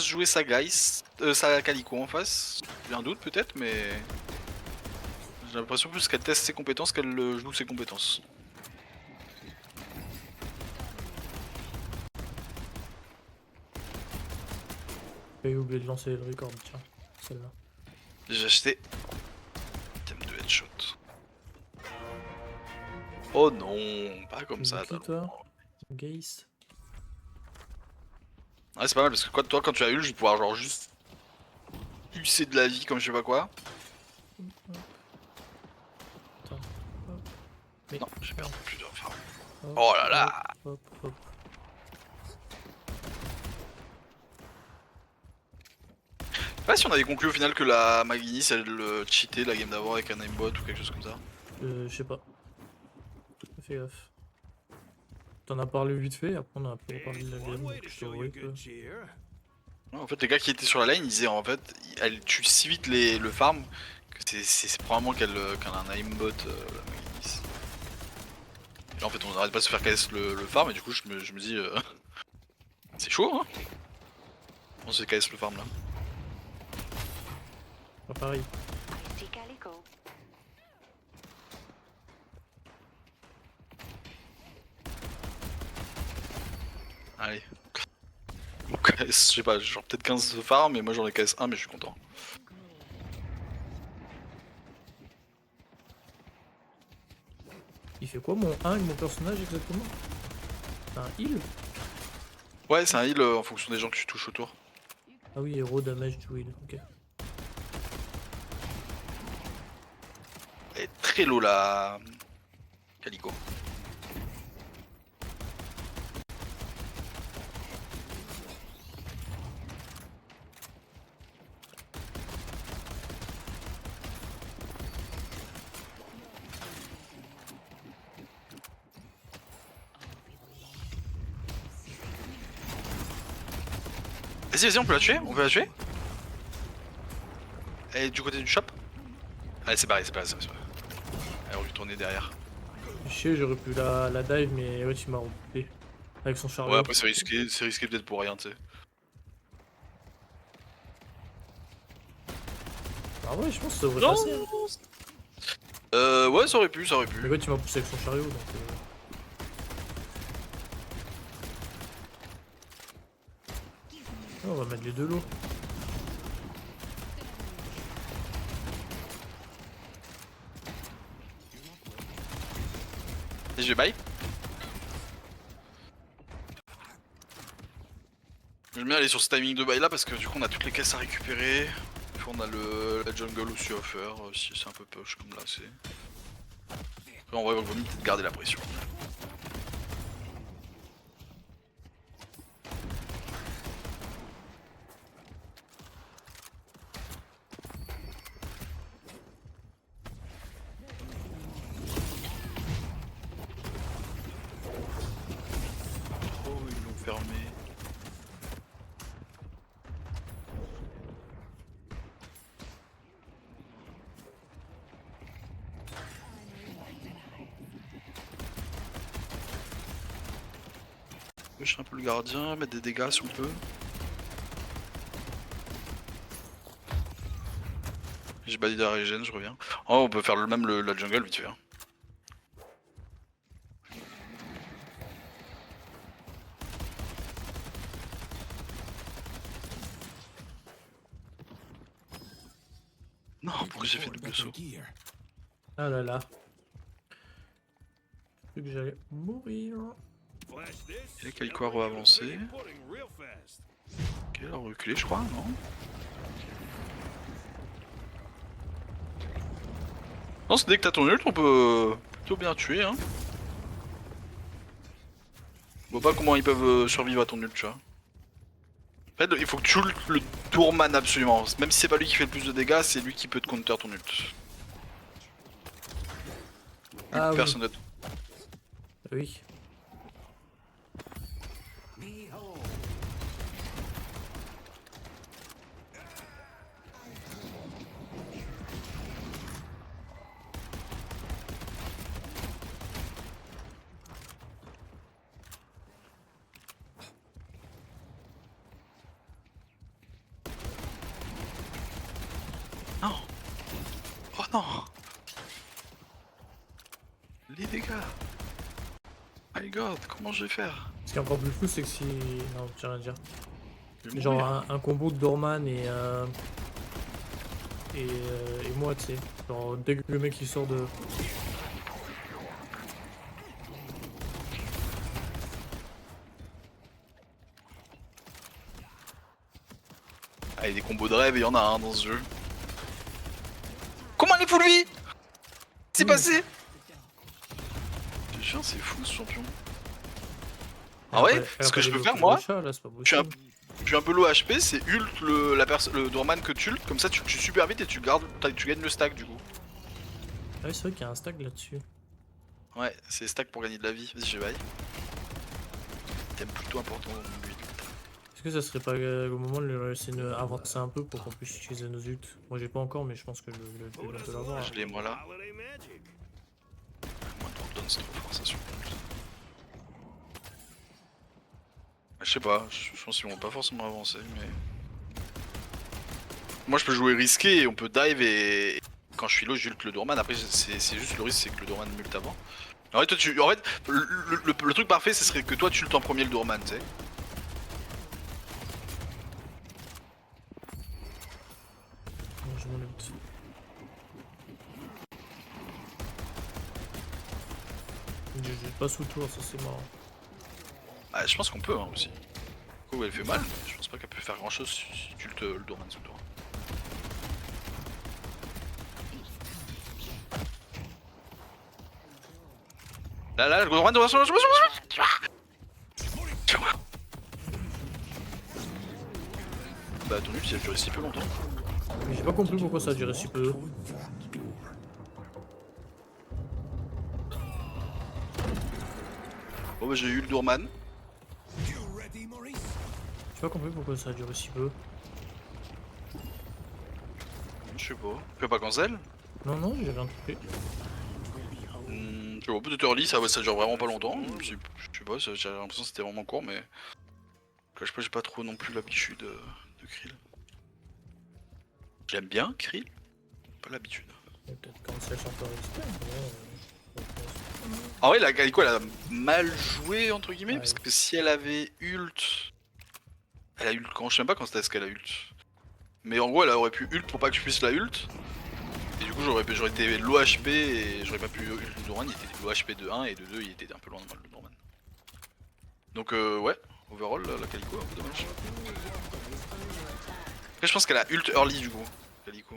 se jouer sa Geist, sa Calico en face. J'ai un doute peut-être, mais j'ai l'impression plus qu'elle teste ses compétences qu'elle joue ses compétences. J'ai oublié de lancer le record, tiens, celle-là. J'ai acheté item de headshot. Oh non, pas comme ça, qui, Talon. toi Geist. Ouais, c'est pas mal parce que quoi, toi, quand tu as eu, je vais pouvoir genre juste user de la vie comme je sais pas quoi. Attends, hop. Mais Non, j'ai perdu plus de farm. hop, Oh là là. hop, hop. Je sais pas si on avait conclu au final que la Maginis elle cheatait la game d'avant avec un aimbot ou quelque chose comme ça. Je sais pas. Fais gaffe. T'en as parlé vite fait, après on a pas parlé de la game, donc je t'avouerai que... Ouais, en fait, les gars qui étaient sur la lane, ils disaient en fait, elle tue si vite le farm que c'est probablement qu'elle a un aimbot, la Maginis. Et là, en fait, on n'arrête pas de se faire KS le farm, et du coup, je me dis, c'est chaud, hein. On se fait KS le farm là. Pas pareil. Allez. On KS, je sais pas, genre peut-être 15 farm, mais moi j'en ai KS 1, mais je suis content. Il fait quoi mon 1 avec mon personnage exactement? C'est un heal? Ouais, c'est un heal en fonction des gens que tu touches autour. Ah oui, hero damage to heal, ok. Elle est très low la Calico. Vas-y, vas-y, on peut la tuer, on peut la tuer. Elle est du côté du shop. Allez, c'est barré, c'est barré, c'est barré. Elle va lui tourner derrière. Je sais, j'aurais pu la dive, mais ouais, tu m'as recoupé. Avec son chariot. Ouais, après c'est risqué peut-être pour rien, tu sais. Ah ouais, je pense que ça aurait Non. passé. Hein. Ouais, ça aurait pu, ça aurait pu. Mais ouais, tu m'as poussé avec son chariot, donc... Oh, on va mettre les deux lots. Et je vais buy. J'aime bien aller sur ce timing de buy là parce que du coup on a toutes les caisses à récupérer. Puis on a la jungle aussi à faire si c'est un peu push comme là c'est. Après en vrai on va peut-être garder la pression. Oh ils l'ont fermé. Je suis un peu le gardien, mettre des dégâts si on peut. J'ai balayé la régène, je reviens. Oh on peut faire la jungle vite fait. Hein. Non, pourquoi j'ai fait double saut? Ah là là. J'ai cru que j'allais mourir. Et Calico va avancer. Ok, elle a reculé je crois, non? Non, c'est dès que t'as ton ult, on peut plutôt bien tuer, hein. Je vois pas comment ils peuvent survivre à ton ult, tu vois. En fait, il faut que tu ult le tourman absolument. Même si c'est pas lui qui fait le plus de dégâts, c'est lui qui peut te counter ton ult. Ah oui. Personne d'autre. Oui. non. Les dégâts. My god, comment je vais faire? Ce qui est encore plus fou, c'est que si. Non, j'ai rien à dire. Je vais Genre mourir. un combo de Dorman et moi, tu sais. Genre dès que le mec il sort de. Ah, il y a des combos de rêve, il y en a un dans ce jeu. Comment il est fou lui? C'est passé? Je te jure, c'est fou ce champion. Ah ouais, ce que je peux faire moi, Chat, là, c'est pas je suis un, possible. je suis un peu low HP, c'est ult le Doorman que tu ult, comme ça tu tues super vite et tu gagnes le stack du coup. Ah oui, c'est vrai qu'il y a un stack là-dessus. Ouais, c'est stack pour gagner de la vie, vas-y je baille. Thème plutôt important dans mon build. Est-ce que ça serait pas le moment de le laisser avancer un peu pour qu'on puisse utiliser nos ults? Moi j'ai pas encore, mais je pense que je vais bientôt l'avoir. Je l'ai moi là. Moi de donne c'est trop fort ça sur ult. Je sais pas, je pense qu'ils vont pas forcément avancer mais... Moi je peux jouer risqué et on peut dive et quand je suis low j'ult le Doorman, après c'est juste le risque c'est que le Doorman m'ult avant. En fait, le truc parfait ce serait que toi tu ultes en premier le Doorman, tu sais. Non, je m'en ult. J'ai pas sous tour, ça c'est marrant. Ah, je pense qu'on peut hein, aussi. Du coup elle fait mal, mais je pense pas qu'elle peut faire grand chose si tu ultes le Doorman sous le tour. Là, le Doorman doit Bah ton ult il a duré si peu longtemps. Mais j'ai pas compris pourquoi ça a duré si peu. Bon bah j'ai eu le Doorman. J'ai pas compris pourquoi ça a duré si peu. Je sais pas. Tu peux pas cancel? Non, non, j'ai rien compris. Je sais pas, peut-être early, ça dure vraiment pas longtemps. Je sais pas, j'ai l'impression que c'était vraiment court, mais. Je sais pas, j'ai pas trop non plus l'habitude de Krill. J'aime bien Krill, pas l'habitude. Peut-être cancel sur Torres. Ah ouais, la Calico elle a mal joué entre guillemets, Ouais. parce que si elle avait ult. Elle a ult quand? Je sais même pas quand c'était ce qu'elle a ult. Mais en gros, elle aurait pu ult pour pas que je puisse la ult. Et du coup, j'aurais été low HP et j'aurais pas pu ult le Doorman, il était low HP de 1 et de 2, il était un peu loin de moi le Doorman. Donc, ouais, overall, la Calico, un peu dommage. Après, je pense qu'elle a ult early du coup, Calico.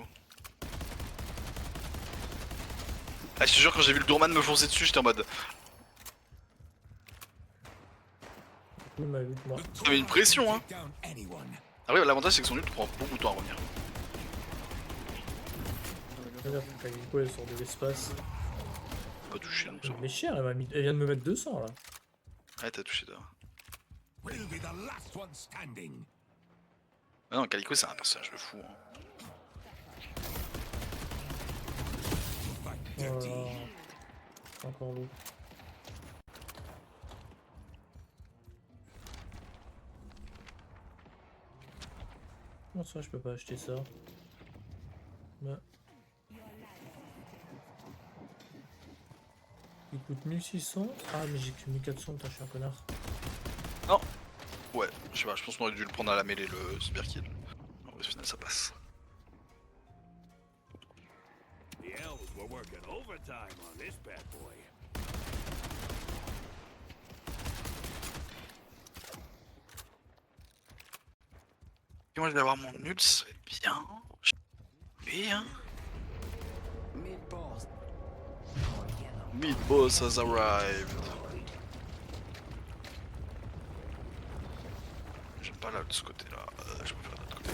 Ah, je te jure, quand j'ai vu le Doorman me foncer dessus, j'étais en mode. Il m'a ult, moi. T'avais une pression, hein. Après, l'avantage, c'est que son ult prend beaucoup de temps à revenir. Regarde, Kagiko elle sort de l'espace. Pas touché donc ça. Mais cher, elle vient de me mettre 200 là. Ouais, t'as touché toi. Ah non, Calico, c'est un personnage de fou. Hein. Oh là là. Encore l'eau. Comment ça, je peux pas acheter ça? Bah. Il coûte 1600. Ah, mais j'ai que 1400, putain, je suis un connard. Non. Ouais, je sais pas, je pense qu'on aurait dû le prendre à la mêlée, le super kill. En vrai, au final, ça passe. The elves were working overtime on this bad boy. Et moi, je vais avoir mon nul, c'est bien. Bien. Mid boss has arrived. J'aime pas là de ce côté là, je préfère de l'autre côté.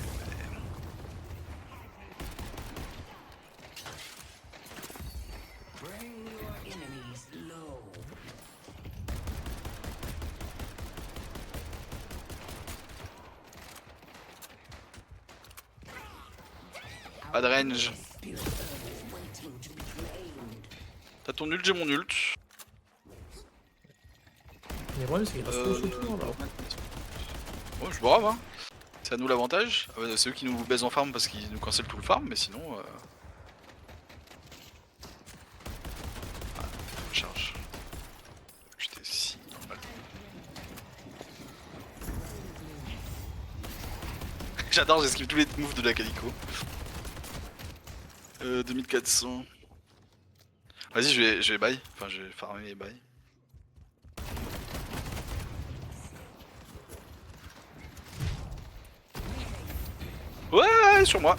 Mais... Pas de range. T'as ton ult, j'ai mon ult. Mais le problème, c'est qu'il reste trop sous tour là. Ouais, c'est grave hein. C'est à nous l'avantage. C'est eux qui nous baisent en farm parce qu'ils nous cancellent tout le farm, mais sinon. J'adore, j'esquive tous les moves de la Calico. 2400. Vas-y, je vais buy. Enfin, je vais farmer et buy. Ouais, sur moi.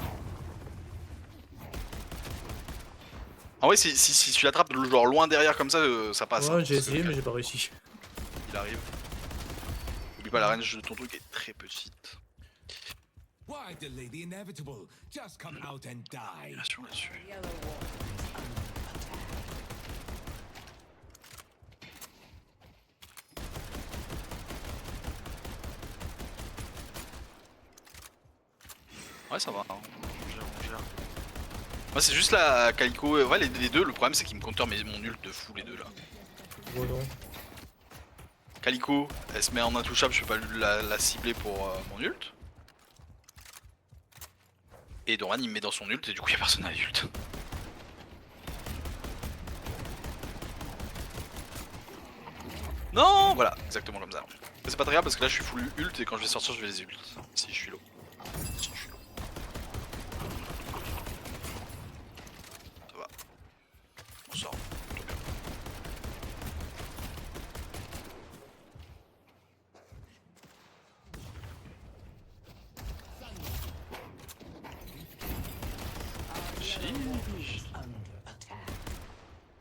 En vrai, si tu l'attrapes genre loin derrière comme ça passe. Ouais, hein, j'ai parce que essayé, mais j'ai pas réussi. il arrive. Oublie pas la range de ton truc est très petite. Why delay the inevitable? Just come out and die. Bien sûr là-dessus. Ouais, ça va. Hein. On gère. Moi, c'est juste la Calico. Ouais, les deux, le problème c'est qu'ils me counter mon ult de fou, les deux là. Voilà. Calico, elle se met en intouchable, je peux pas la cibler pour mon ult. Et Doran il me met dans son ult et du coup y'a personne à ult. Non, voilà, exactement comme ça. Mais c'est pas très grave parce que là je suis full ult et quand je vais sortir je vais les ult. Si je suis low. Si je suis low. Ça va. On sort. Tout bien.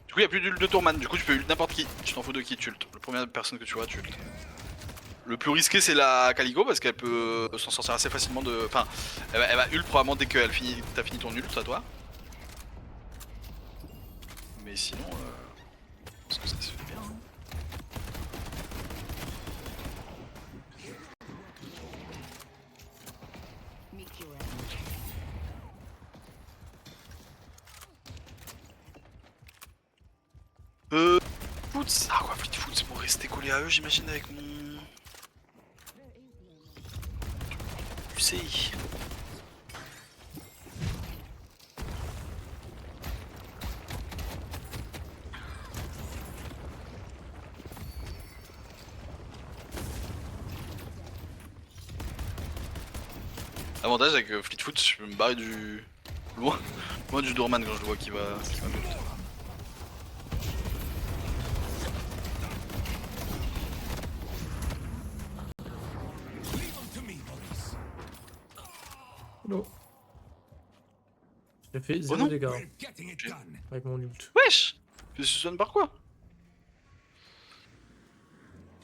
Du coup, il n'y a plus d'ult de Tourman, du coup, tu peux ult n'importe qui. Tu t'en fous de qui tu ult. La première personne que tu vois, tu ult. Le plus risqué, c'est la Calico parce qu'elle peut s'en sortir assez facilement de. Enfin, elle va ult probablement dès que t'as fini ton ult à toi. Mais sinon, parce que ça se fait bien. Hein. Foot. Ah quoi, Fleetfoot, c'est pour rester collé à eux, j'imagine, avec mon. UCI. L'avantage avec Fleetfoot, je peux me barrer du. loin du Doorman quand je le vois qui va me. Non. J'ai fait Oh 0 non. dégâts We're getting it done. avec mon ult. Wesh! Je suis stun par quoi?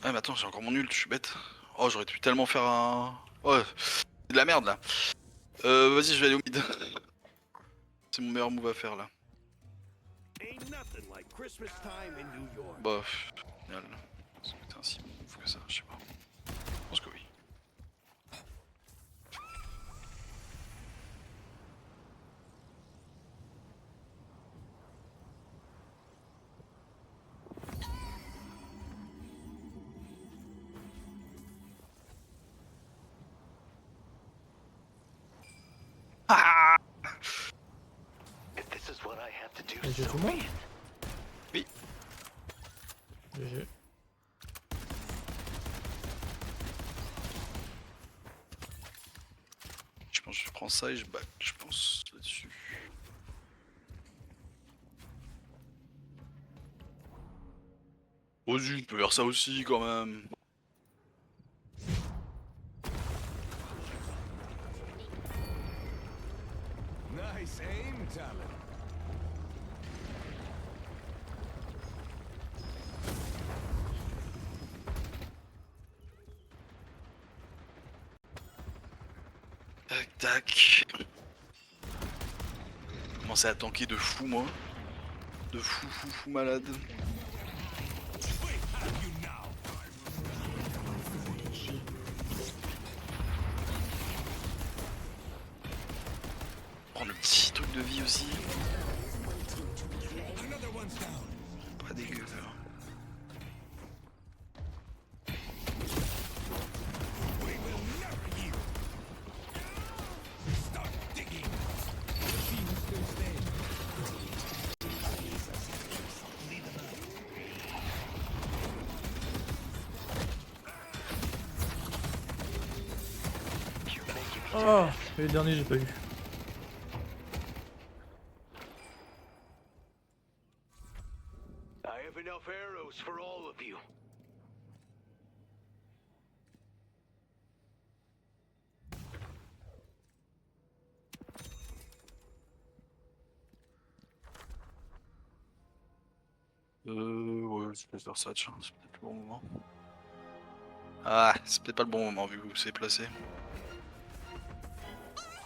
Ouais mais attends, j'ai encore mon ult, je suis bête. Oh j'aurais pu tellement faire un. Oh, c'est de la merde là. Vas-y, je vais aller au mid. C'est mon meilleur move à faire là. Ain't nothing like Christmas time in New York. Bah, final. Est-ce que t'es un si bon move que ça? Je sais pas. Je pense que oui. Ah! This is what I have to do. Et j'ai So tout le monde. Oui. GG. Je pense que je prends ça et je back, je pense, là-dessus. Oh zut, je peux faire ça aussi quand même. Nice aim, Talon. Tac tac. Commencer à tanker de fou moi. De fou malade. You now. Prendre le petit truc de vie aussi. Another one's down. Pas dégueu. We will never yield. Start digging. See who still stands. You make Oh, et le dernier, j'ai pas eu. I have enough arrows for all of you. Ouais, je peux faire ça, tiens, c'est peut-être le bon moment. Ah, c'est peut-être pas le bon moment vu où c'est placé.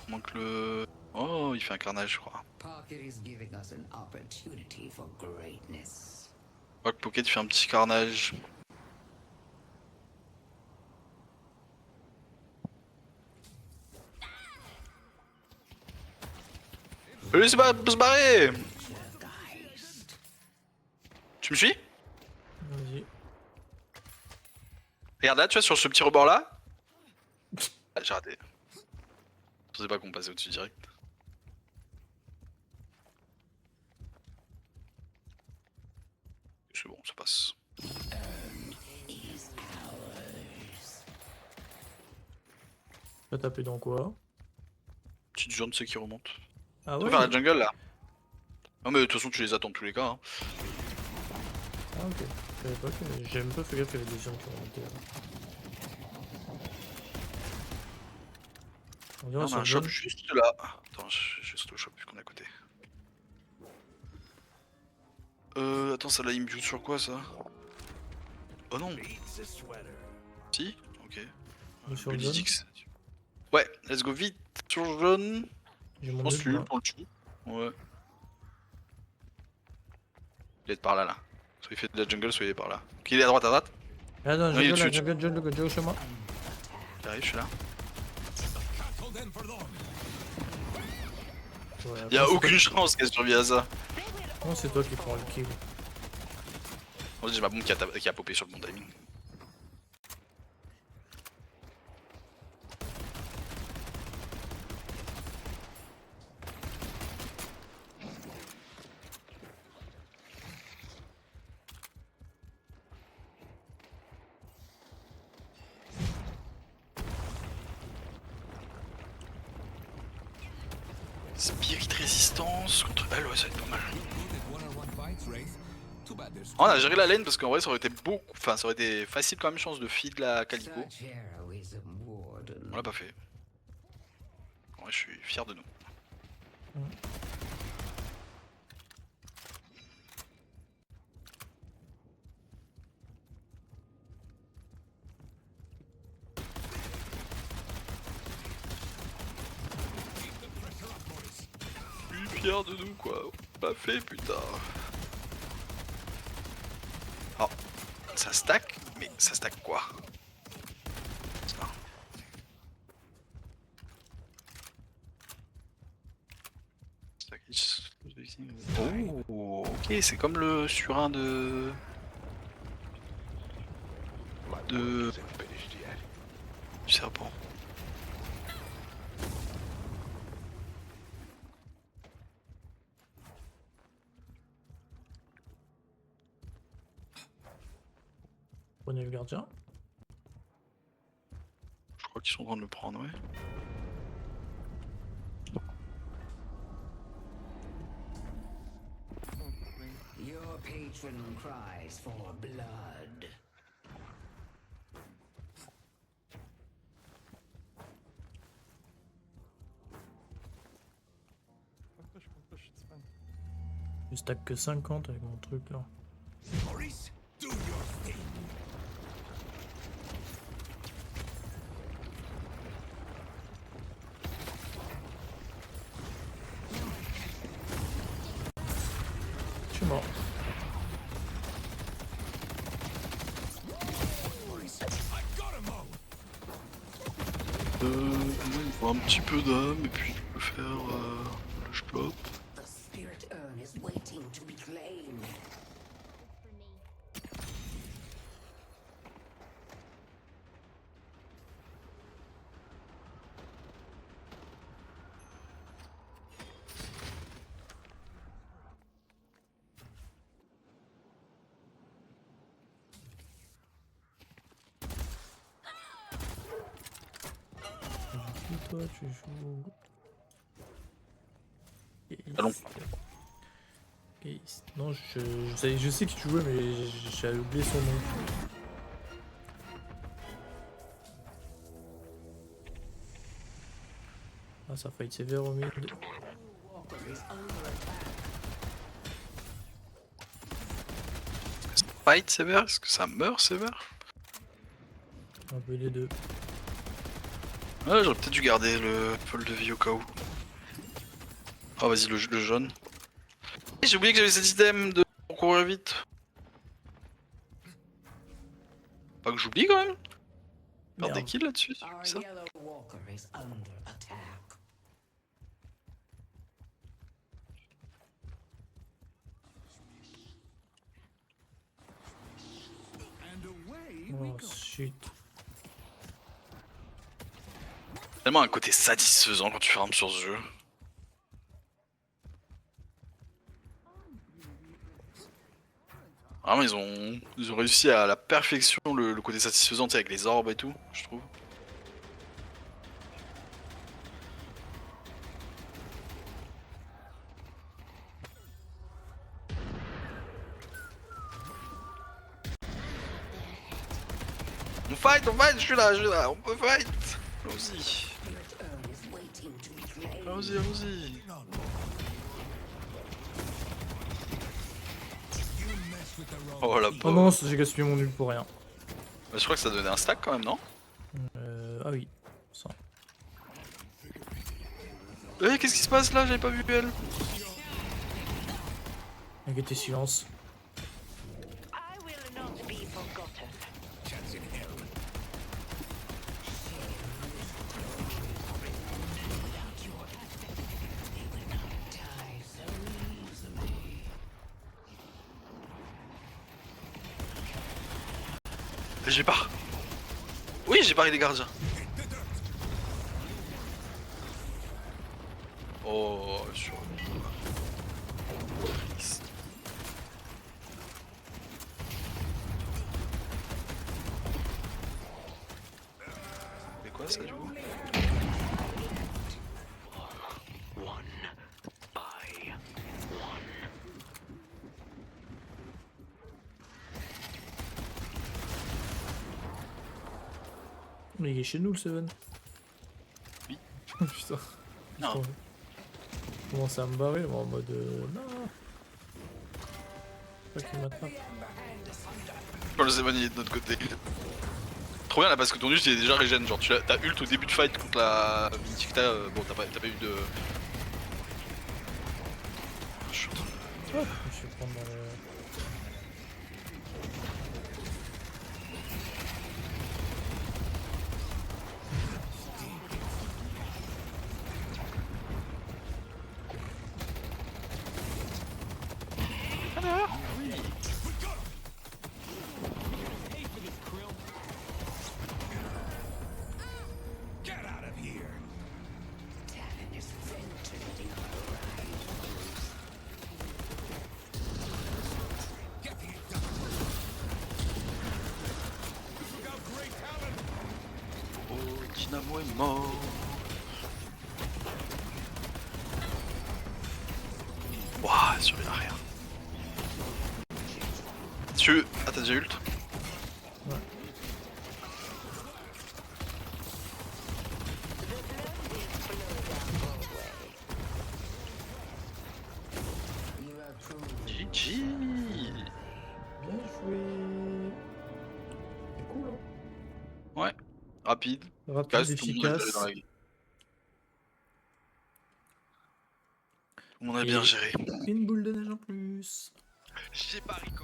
Manque le... Oh, il fait un carnage, je crois. Pocket is giving us an opportunity for greatness. Je crois que Pocket fait un petit carnage. Laissez se barrer. Tu me suis? Vas-y. Regarde là, tu vois, sur ce petit rebord là. Ah, j'ai raté. Je pensais pas qu'on passait au-dessus direct. C'est bon, ça passe. T'as tapé dans quoi? Petite jaune, c'est qui remonte. Ah On ouais? va faire la jungle là. Non mais de toute façon tu les attends tous les cas. Hein. Ah ok. Je savais pas que... J'ai même pas fait gaffe qu'il y avait des gens qui remontaient là. On dirait On a sur un le shop jaune. juste là. Attends, juste au shop qu'on est à côté. Attends, ça là il me joue sur quoi ça? Oh non. Si? Ok. Mais sur le jaune. Ludidix. Ouais, let's go vite sur le jaune. J'ai Je mon pense œil, que moi. pour le tue. Ouais. Il est par là là. Soit il fait de la jungle, soit il est par là. Ok, il est à droite, à droite. Ah non, Non, il est jungle, dessus, jungle chez moi. J'arrive, je suis là. Tackle them for long. Ouais, Y'a après, c'est aucune chance qu'elle survive à ça. toi- Non, c'est toi qui prends le kill. Moi j'ai ma bombe qui a popé sur le bon timing. Spirit résistance contre elle, ouais, ça va être pas mal. Good at one-on-one fights, Wraith. Too bad there's On a géré la lane parce qu'en vrai ça aurait été beaucoup. Enfin, ça aurait été facile quand même, chance de feed la Calico. Such heroism, Warden. On l'a pas fait. Ouais, je suis fier de nous. Je suis fier de nous quoi. On l'a fait putain. Oh, ça stack, mais ça stack quoi? Ça. Stack each- Oh, ok, c'est comme le surin de. Du serpent. Prenez le gardien. Je crois qu'ils sont en train de le prendre, ouais. Your patron cries for blood. Je stack que 50 avec mon truc là. Maurice, do your thing. Je suis mort. Maurice, I got him all. Il faut un petit peu d'âme et puis tu peux faire le shop. The spirit urn is waiting to be claimed. toi tu joues. Allons. Non, je sais qui tu jouais, mais j'ai oublié son nom. Ah, ça fight sévère au mid. Walker is under attack. Fight sévère? Est-ce que ça meurt sévère? Un peu les deux. Ouais, j'aurais peut-être dû garder le pôle de vie au cas où. Ah, vas-y, le jaune. Et j'ai oublié que j'avais cet item de pour courir vite. Pas que j'oublie quand même. Faire des Merde. kills là-dessus, Our c'est ça? yellow walker is under attack. And away we Oh go. shit. Tellement un côté satisfaisant quand tu farmes sur ce jeu. Vraiment, ils ont réussi à la perfection le côté satisfaisant, tu sais, avec les orbes et tout, je trouve. On fight, je suis là, on peut fight. Allons-y, Your turn is waiting to be claimed. allons-y, allons-y. You mess with the wrong Oh la team. Oh non, j'ai gaspillé mon nul pour rien. Bah, je crois que ça donnait un stack quand même, non? Ah oui, ça. Eh, qu'est-ce qui se passe là? J'avais pas vu elle. Inquiétez, silence. I will not be forgotten. Chance in hell. Die so easily. J'ai pas. Oui, j'ai barré les gardiens. Oh, sur. C'est quoi ça du coup? One by one. Mais il est chez nous le Seven. Oui. Putain. Non. Je commence à me barrer moi, en mode non. Pas qu'il m'attrape. Quand le Zeman il est de notre côté. Trop bien là parce que ton ult il est déjà régène, genre t'as ult au début de fight contre la Mythique, bon t'as pas eu de... Chut. Je vais prendre dans le... Get out of here. Talon is ventilating our rivals. Getting it done. Look out, great talent. Oh, Dynamo est mort. Wouah, sur une arrière. Ah t'as déjà ult? Ouais. You have proven GG. Bien joué. C'est cool, hein. Ouais, rapide. Rapide, Casse, tout le monde a géré efficace. dans la game. Tout le monde a bien Et- géré. Une boule de neige en plus. J'ai pas Rico.